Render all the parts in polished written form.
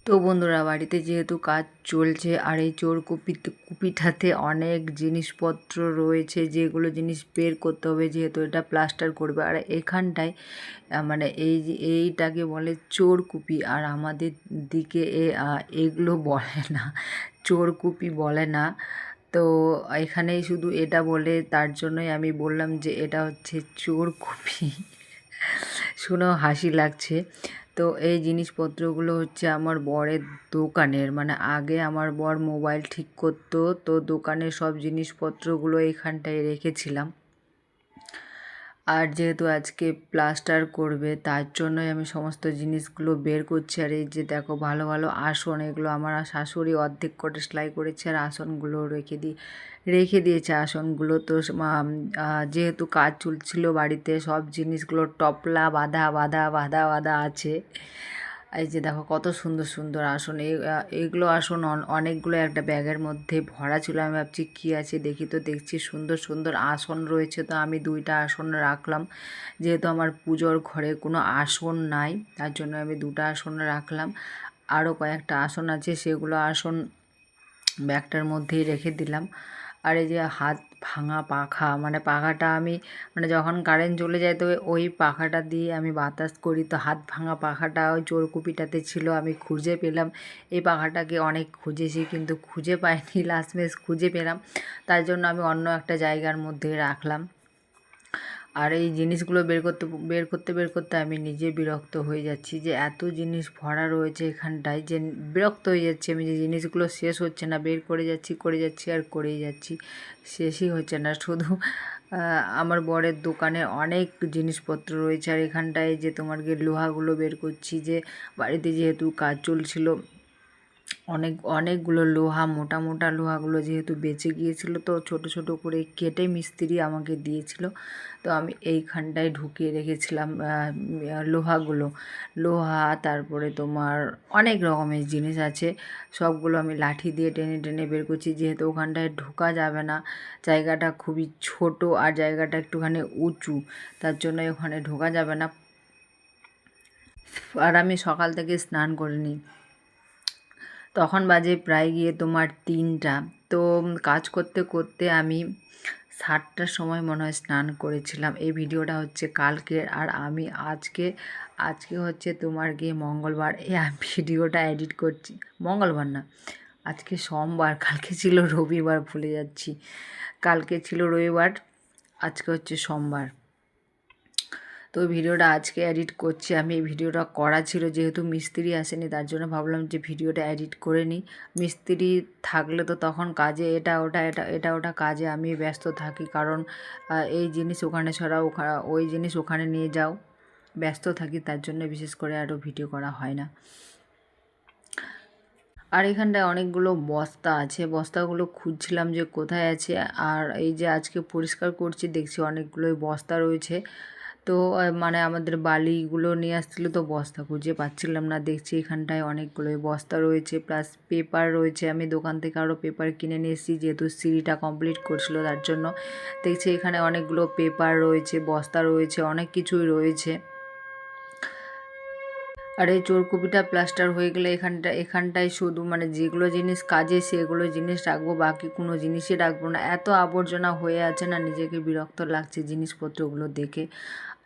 তো বন্ধুরা, বাড়িতে যেহেতু কাজ চলছে আর এই কুপিটাতে অনেক জিনিসপত্র রয়েছে, যেগুলো জিনিস বের করতে হবে, যেহেতু এটা প্লাস্টার করবে। আর এখানটায় মানে এইটাকে বলে চোরকুপি, আর আমাদের দিকে এগুলো বলে না, চোরকুপি বলে না। তো এখানেই শুধু এটা বলে, তার জন্যই আমি বললাম যে এটা হচ্ছে চোরকুপি। শুনেও হাসি লাগছে। তো এই জিনিসপত্রগুলো হচ্ছে আমার বরের দোকানের, মানে আগে আমার বর মোবাইল ঠিক করতো, তো দোকানের সব জিনিসপত্রগুলো এখানটায় রেখেছিলাম। আর যেহেতু আজকে প্লাস্টার করবে, তার জন্যই আমি সমস্ত জিনিসগুলো বের করছি। আর এই যে দেখো, ভালো ভালো আসন, এগুলো আমার শাশুড়ি অর্ধেক করে সেলাই করেছে, আর আসনগুলো রেখে দিয়েছে আসনগুলো। তো যেহেতু কাজ চলছিল বাড়িতে, সব জিনিসগুলো টপলা বাঁধা বাঁধা বাঁধা বাঁধা আছে। এই যে দেখো কত সুন্দর সুন্দর আসন, এইগুলো আসন অনেকগুলো একটা ব্যাগের মধ্যে ভরা ছিল। আমি ভাবছি কী আছে দেখি, তো দেখছি সুন্দর সুন্দর আসন রয়েছে। তো আমি 2টা আসন রাখলাম, যেহেতু আমার পুজোর ঘরে কোনো আসন নাই, তার জন্য আমি 2টা আসন রাখলাম। আরও কয়েকটা আসন আছে, সেগুলো আসন ব্যাগটার মধ্যেই রেখে দিলাম। আর এই যে হাত ভাঙা পাখা, মানে পাখাটা আমি মানে যখন কারেন্ট চলে যায়, তো ওই পাখাটা দিয়ে আমি বাতাস করি। তো হাত ভাঙা পাখাটা ওই চোরকুপিটাতে ছিল, আমি খুঁজে পেলাম। এই পাখাটাকে অনেক খুঁজেছি, কিন্তু খুঁজে পাইনি, লাস্টমেশ খুঁজে পেলাম। তার জন্য আমি অন্য একটা জায়গার মধ্যে রাখলাম। আর এই জিনিসগুলো বের করতে আমি নিজে বিরক্ত হয়ে যাচ্ছি, যে এত জিনিস ভরা রয়েছে এখানটায়, যে বিরক্ত হয়ে যাচ্ছি আমি, যে জিনিসগুলো শেষ হচ্ছে না, বের করে যাচ্ছি আর করেই যাচ্ছি, শেষই হচ্ছে না। শুধু আমার বরের দোকানে অনেক জিনিসপত্র রয়েছে। আর এখানটায় যে লোহাগুলো বের করছি, যে বাড়িতে যেহেতু কাজ চলছিল, অনেকগুলো লোহা, মোটা মোটা লোহাগুলো যেহেতু বেঁচে গিয়েছিল, তো ছোট ছোট করে কেটে মিস্ত্রি আমাকে দিয়েছিল। তো আমি এইখানটায় ঢুকিয়ে রেখেছিলাম লোহা, তারপরে তোমার অনেক রকমের জিনিস আছে, সবগুলো আমি লাঠি দিয়ে টেনে টেনে বের করছি। যেহেতু ওখানটায় ঢোকা যাবে না, জায়গাটা খুবই ছোট, আর জায়গাটা একটুখানি উঁচু, তার জন্য ওখানে ঢোকা যাবে না। আর আমি সকাল থেকে স্নান করিনি, তখন বাজে প্রায় গিয়ে তোমার 3টা। তো কাজ করতে করতে আমি 7টার সময় মনে হয় স্নান করেছিলাম। এই ভিডিওটা হচ্ছে কালকের, আর আমি আজকে হচ্ছে তোমার গিয়ে মঙ্গলবার, ভিডিওটা এডিট করছি। মঙ্গলবার না, আজকে সোমবার, কালকে ছিল রবিবার, ভুলে যাচ্ছি। কালকে ছিল রবিবার, আজকে হচ্ছে সোমবার। তো ভিডিওটা আজকে এডিট করছি আমি। এই ভিডিওটা করা ছিল, যেহেতু মিস্ত্রি আসেনি, তার জন্য ভাবলাম যে ভিডিওটা এডিট করে নিই। মিস্ত্রি থাকলে তো তখন কাজে এটা ওটা কাজে আমি ব্যস্ত থাকি, কারণ এই জিনিস ওখানে ছড়াও, ওই জিনিস ওখানে নিয়ে যাও, ব্যস্ত থাকি, তার জন্য বিশেষ করে আরও ভিডিও করা হয় না। আর এখানটায় অনেকগুলো বস্তা আছে, বস্তাগুলো খুঁজছিলাম যে কোথায় আছে। আর এই যে আজকে পরিষ্কার করছি, দেখছি অনেকগুলোই বস্তা রয়েছে। তো মানে আমাদের বালিগুলো নিয়ে আসছিলো, তো বস্তা খুঁজে পাচ্ছিলাম না। দেখছি এখানটায় অনেকগুলোই বস্তা রয়েছে, প্লাস পেপার রয়েছে। আমি দোকান থেকে আরও পেপার কিনে নিয়ে এসেছি, যেহেতু সিঁড়িটা কমপ্লিট করছিল, তার জন্য। দেখছি এখানে অনেকগুলো পেপার রয়েছে, বস্তা রয়েছে, অনেক কিছুই রয়েছে। আর এই চোরকুপিটা প্লাস্টার হয়ে গেলে এখানটায় শুধু মানে যেগুলো জিনিস কাজে সেগুলো জিনিস রাখবো, বাকি কোনো জিনিসই রাখবো না। এত আবর্জনা হয়ে আছে না, নিজেকে বিরক্ত লাগছে জিনিসপত্রগুলো দেখে।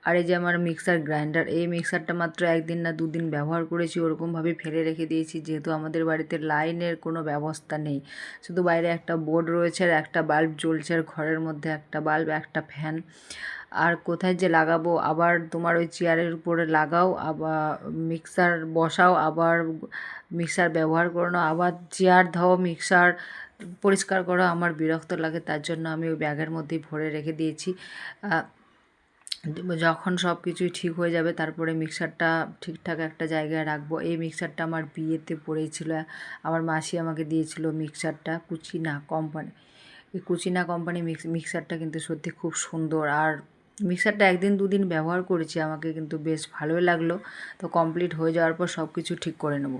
আর এই যে আমার মিক্সার গ্রাইন্ডার, এই মিক্সারটা মাত্র 1 দিন না 2 দিন ব্যবহার করেছি, ওরকমভাবে ফেলে রেখে দিয়েছি, যেহেতু আমাদের বাড়িতে লাইনের কোনো ব্যবস্থা নেই। শুধু বাইরে একটা বোর্ড রয়েছে, আর একটা বাল্ব জ্বলছে, আর ঘরের মধ্যে একটা বাল্ব, একটা ফ্যান। আর কোথায় যে লাগাবো, আবার তোমার ওই চেয়ারের উপরে লাগাও, আবার মিক্সার বসাও, আবার মিক্সার ব্যবহার করো না, আবার চেয়ার ধাও, মিক্সার পরিষ্কার করো, আমার বিরক্ত লাগে। তার জন্য আমি ওই ব্যাগের মধ্যেই ভরে রেখে দিয়েছি। যখন সব কিছুই ঠিক হয়ে যাবে, তারপরে মিক্সারটা ঠিকঠাক একটা জায়গায় রাখবো। এই মিক্সারটা আমার বিয়েতে পড়েছিল, আমার মাসি আমাকে দিয়েছিল মিক্সারটা, কুচিনা কোম্পানি। এই কুচিনা কোম্পানি মিক্সারটা কিন্তু সত্যি খুব সুন্দর। আর মিক্সারটা 1 দিন 2 দিন ব্যবহার করেছি, আমাকে কিন্তু বেশ ভালোই লাগলো। তো কমপ্লিট হয়ে যাওয়ার পর সব কিছু ঠিক করে নেব।